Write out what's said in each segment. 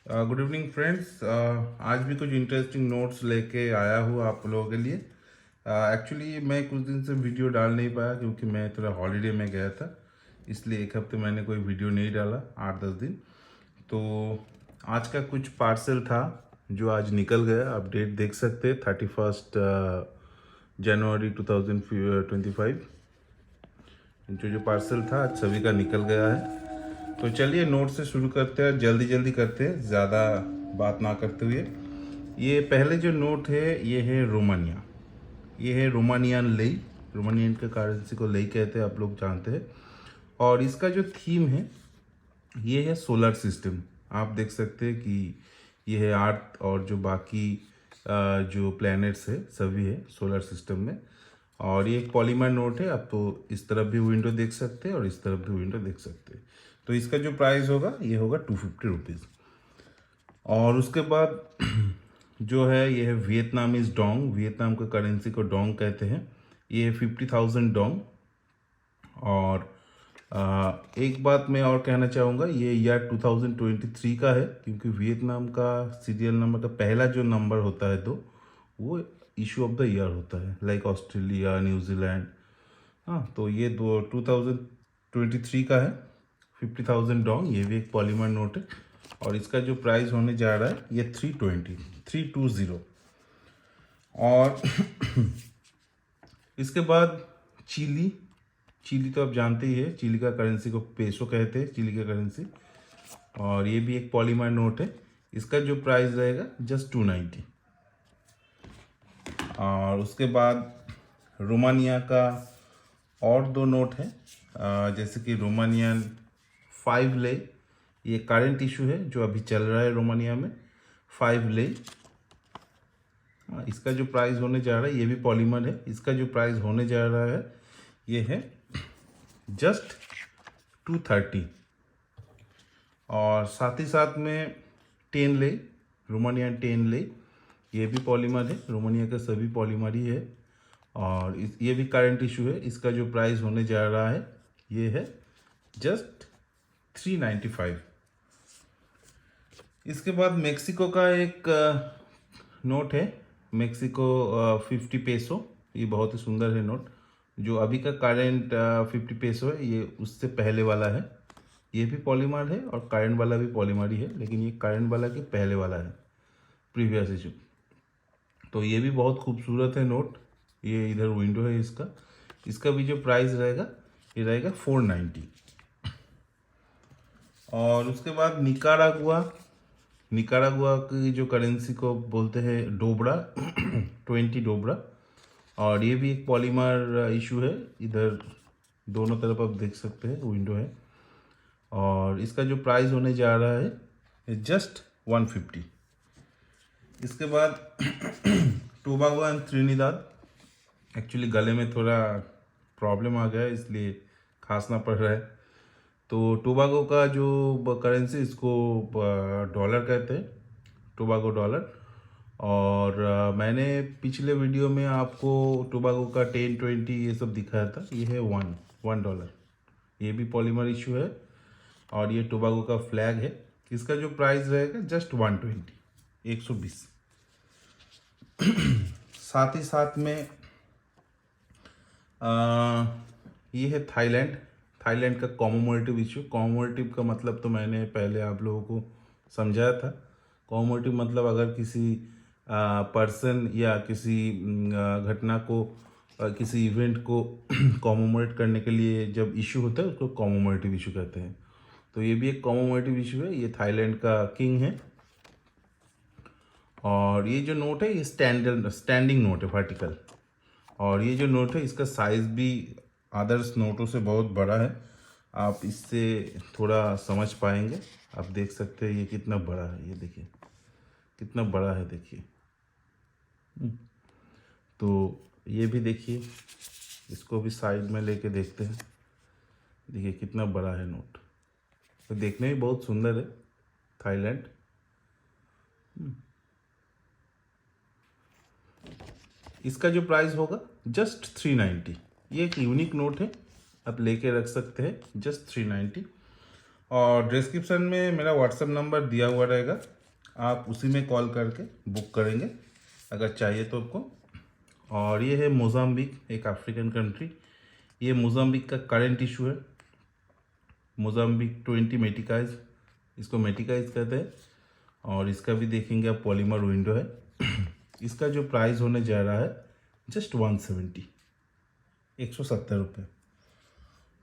Good evening friends. आज भी कुछ इंटरेस्टिंग नोट्स लेके आया हूँ आप लोगों के लिए। एक्चुअली मैं कुछ दिन से वीडियो डाल नहीं पाया क्योंकि मैं थोड़ा हॉलीडे में गया था, इसलिए एक हफ्ते मैंने कोई वीडियो नहीं डाला, 8-10 दिन। तो आज का कुछ पार्सल था जो आज निकल गया। आप डेट देख सकते हैं, 31 जनवरी 2025। जो पार्सल था आज सभी का निकल गया है। तो चलिए नोट से शुरू करते हैं, जल्दी जल्दी करते हैं, ज़्यादा बात ना करते हुए। ये पहले जो नोट है ये है रोमानिया। ये है रोमानियन लेई। रोमानियन के करेंसी को लेई कहते हैं, आप लोग जानते हैं। और इसका जो थीम है ये है सोलर सिस्टम। आप देख सकते हैं कि ये है अर्थ और जो बाकी जो प्लैनेट्स है सभी है सोलर सिस्टम में। और ये एक पॉलीमर नोट है। आप तो इस तरफ भी विंडो देख सकते हैं और इस तरफ भी विंडो देख सकते हैं। तो इसका जो प्राइस होगा ये होगा 250 रुपीज़। और उसके बाद जो है ये है वियतनामीज डोंग। वियतनाम के करेंसी को डोंग कहते हैं। ये 50,000 डोंग। और एक बात मैं और कहना चाहूँगा, ये ईयर 2023 का है क्योंकि वियतनाम का सीरियल नंबर का पहला जो नंबर होता है तो वो इशू ऑफ द ईयर होता है, लाइक ऑस्ट्रेलिया, न्यूजीलैंड। हाँ, तो ये 2023 का है। 50,000 डोंग, ये भी एक पॉलीमर नोट है। और इसका जो प्राइस होने जा रहा है ये 320। और इसके बाद चिली। चिली तो आप जानते ही है, चिली का करेंसी को पेसो कहते हैं, चिली का करेंसी। और ये भी एक पॉलीमर नोट है। इसका जो प्राइस रहेगा जस्ट 290। और उसके बाद रोमानिया का और दो नोट है, जैसे कि रोमानियन 5 ले। ये करंट इशू है जो अभी चल रहा है रोमानिया में, 5 ले। इसका जो प्राइस होने जा रहा है, ये भी पॉलीमर है, इसका जो प्राइस होने जा रहा है ये है जस्ट 230। और साथ ही साथ में 10 ले, रोमानियन 10 ले। ये भी पॉलीमर है, रोमानिया का सभी पॉलीमर ही है। और ये भी करंट इशू है। इसका जो प्राइस होने जा रहा है ये है जस्ट 395। इसके बाद मेक्सिको का एक नोट है, मेक्सिको 50 पेसो। ये बहुत ही सुंदर है नोट। जो अभी का करंट 50 पेसो है ये उससे पहले वाला है। ये भी पॉलीमर है और करंट वाला भी पॉलीमर ही है, लेकिन ये करंट वाला के पहले वाला है, प्रीवियस इशू। तो ये भी बहुत खूबसूरत है नोट। ये इधर विंडो है इसका। इसका भी जो प्राइस रहेगा ये रहेगा 490। और उसके बाद निकारागुआ। निकारागुआ की जो करेंसी को बोलते हैं डोबरा 20 डोबरा। और ये भी एक पॉलीमर इशू है। इधर दोनों तरफ आप देख सकते हैं विंडो है। और इसका जो प्राइस होने जा रहा है जस्ट 150। इसके बाद टोबागो एंड त्रिनिदाद। एक्चुअली गले में थोड़ा प्रॉब्लम आ गया है इसलिए खांसना पड़ रहा है। तो टोबागो का जो करेंसी, इसको डॉलर कहते हैं, टोबागो डॉलर। और मैंने पिछले वीडियो में आपको टोबागो का 10, 20 ये सब दिखाया था। ये है 1 डॉलर। ये भी पॉलीमर इशू है और ये टोबागो का फ्लैग है। इसका जो प्राइस रहेगा जस्ट 120। साथ ही साथ में ये है थाईलैंड। थाईलैंड का कॉमोमोरेटिव इशू। कॉमोमोरेटिव का मतलब तो मैंने पहले आप लोगों को समझाया था। कॉमोमोरेटिव मतलब अगर किसी पर्सन या किसी घटना को, किसी इवेंट को कॉमोमोरेट करने के लिए जब इशू होता है उसको कॉमोमोरेटिव इशू कहते हैं। तो ये भी एक कॉमोमोरेटिव इशू है। ये थाईलैंड का किंग है। और ये जो नोट है ये स्टैंडिंग नोट है, वर्टिकल। और ये जो नोट है इसका साइज भी अदर्स नोटों से बहुत बड़ा है। आप इससे थोड़ा समझ पाएंगे। आप देख सकते हैं ये कितना बड़ा है, ये देखिए कितना बड़ा है, देखिए। तो ये भी देखिए, इसको भी साइड में लेके देखते हैं। देखिए कितना बड़ा है नोट। तो देखने में बहुत सुंदर है थाईलैंड। इसका जो प्राइस होगा जस्ट 390। ये एक यूनिक नोट है, आप लेके रख सकते हैं, जस्ट 390। और डिस्क्रिप्शन में मेरा व्हाट्सएप नंबर दिया हुआ रहेगा, आप उसी में कॉल करके बुक करेंगे अगर चाहिए तो आपको। और ये है मोजाम्बिक, एक अफ्रीकन कंट्री। ये मोजाम्बिक का करंट इशू है, मोजाम्बिक 20 मेटिकाइज, इसको मेटिकाइज कहते हैं। और इसका भी देखेंगे आप, पॉलीमर विंडो है। इसका जो प्राइस होने जा रहा है जस्ट 170, 170 रुपये।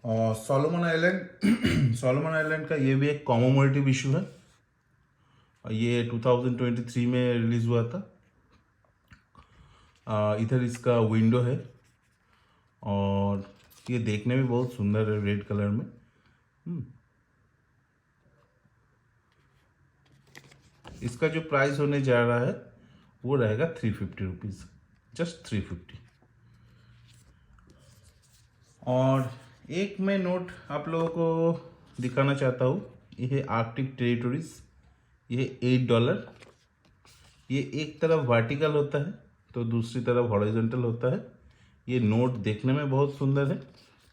और सोलोमन आइलैंड सोलोमन आइलैंड का ये भी एक कॉमोमोरेटिव इशू है, और ये 2023 में रिलीज़ हुआ था। इधर इसका विंडो है, और ये देखने में बहुत सुंदर है, रेड कलर में। इसका जो प्राइस होने जा रहा है वो रहेगा 350 रुपीज़, जस्ट 350। और एक मैं नोट आप लोगों को दिखाना चाहता हूँ, ये है आर्कटिक टेरिटोरीज। ये $8। ये एक तरफ वर्टिकल होता है तो दूसरी तरफ हॉरिजॉन्टल होता है। ये नोट देखने में बहुत सुंदर है,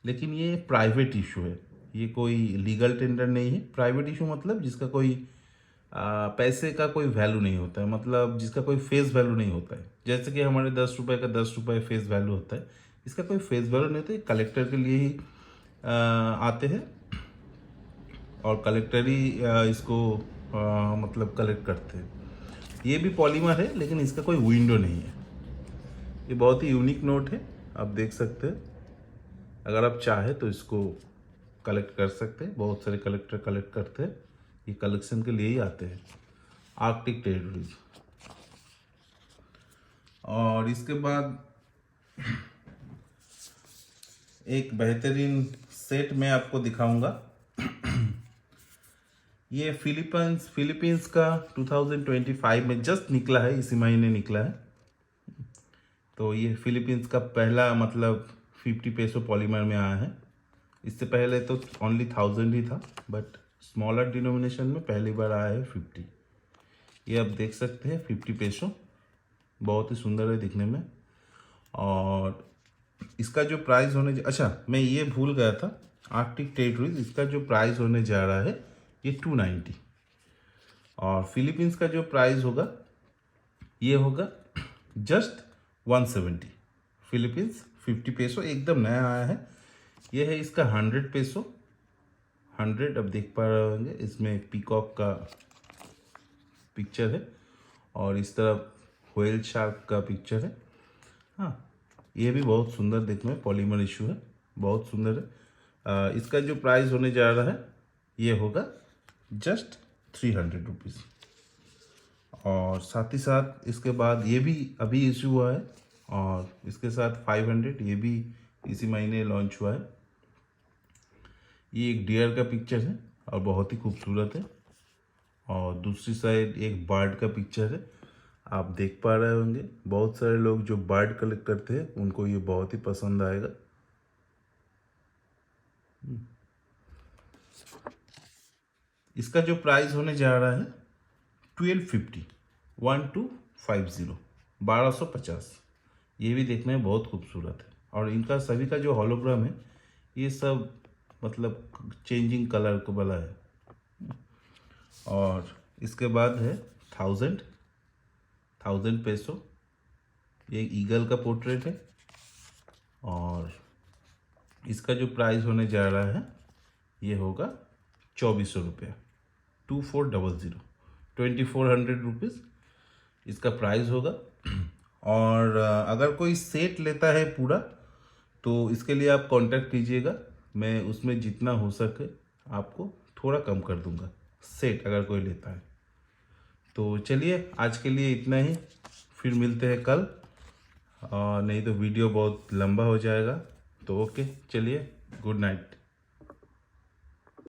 लेकिन ये प्राइवेट इशू है, ये कोई लीगल टेंडर नहीं है। प्राइवेट इशू मतलब जिसका कोई पैसे का कोई वैल्यू नहीं होता है, मतलब जिसका कोई फेस वैल्यू नहीं होता है। जैसे कि हमारे 10 रुपये का 10 रुपये फेस वैल्यू होता है, इसका कोई फेस वैल्यू नहीं होता है। कलेक्टर के लिए ही आते हैं, और कलेक्टर ही इसको मतलब कलेक्ट करते हैं। ये भी पॉलीमर है, लेकिन इसका कोई विंडो नहीं है। ये बहुत ही यूनिक नोट है, आप देख सकते हैं। अगर आप चाहे तो इसको कलेक्ट कर सकते हैं, बहुत सारे कलेक्टर कलेक्ट करते हैं, ये कलेक्शन के लिए ही आते हैं। Arctic territories. और इसके बाद एक बेहतरीन सेट मैं आपको दिखाऊंगा। ये फिलीपींस का 2025 में जस्ट निकला है, इसी महीने निकला है। तो ये फिलीपींस का पहला मतलब 50 पेसो पॉलीमर में आया है। इससे पहले तो ओनली 1000 ही था, बट स्मॉलर डिनोमिनेशन में पहली बार आया है 50। ये आप देख सकते हैं 50 पेसो, बहुत ही सुंदर है दिखने में। और इसका जो प्राइस होने अच्छा मैं ये भूल गया था, आर्कटिक टेरिटोरीज, इसका जो प्राइस होने जा रहा है ये 290। और फिलीपींस का जो प्राइस होगा ये होगा जस्ट 170। फिलीपींस 50 पेसो, एकदम नया आया है। ये है इसका 100 पेसो, 100 अब देख पा रहे होंगे, इसमें पीकॉक का पिक्चर है और इस तरफ व्हेल शार्क का पिक्चर है। हाँ, ये भी बहुत सुंदर देखने में, पॉलीमर इशू है, बहुत सुंदर है। इसका जो प्राइस होने जा रहा है ये होगा जस्ट 300 रुपीज़। और साथ ही साथ इसके बाद ये भी अभी इशू हुआ है, और इसके साथ 500, ये भी इसी महीने लॉन्च हुआ है। ये एक डियर का पिक्चर है और बहुत ही खूबसूरत है, और दूसरी साइड एक बर्ड का पिक्चर है, आप देख पा रहे होंगे। बहुत सारे लोग जो बर्ड कलेक्ट करते हैं उनको ये बहुत ही पसंद आएगा। इसका जो प्राइस होने जा रहा है 1250, 1250, 1250। ये भी देखने में बहुत खूबसूरत है, और इनका सभी का जो हॉलोग्राम है ये सब मतलब चेंजिंग कलर को वाला है। और इसके बाद है 1000 पेसो, ये ईगल का पोर्ट्रेट है, और इसका जो प्राइस होने जा रहा है ये होगा 2400 रुपया, 2400, 2400 रुपीज़ इसका प्राइस होगा। और अगर कोई सेट लेता है पूरा तो इसके लिए आप कांटेक्ट कीजिएगा, मैं उसमें जितना हो सके आपको थोड़ा कम कर दूंगा, सेट अगर कोई लेता है तो। चलिए आज के लिए इतना ही, फिर मिलते हैं कल, नहीं तो वीडियो बहुत लंबा हो जाएगा। तो ओके, चलिए, गुड नाइट।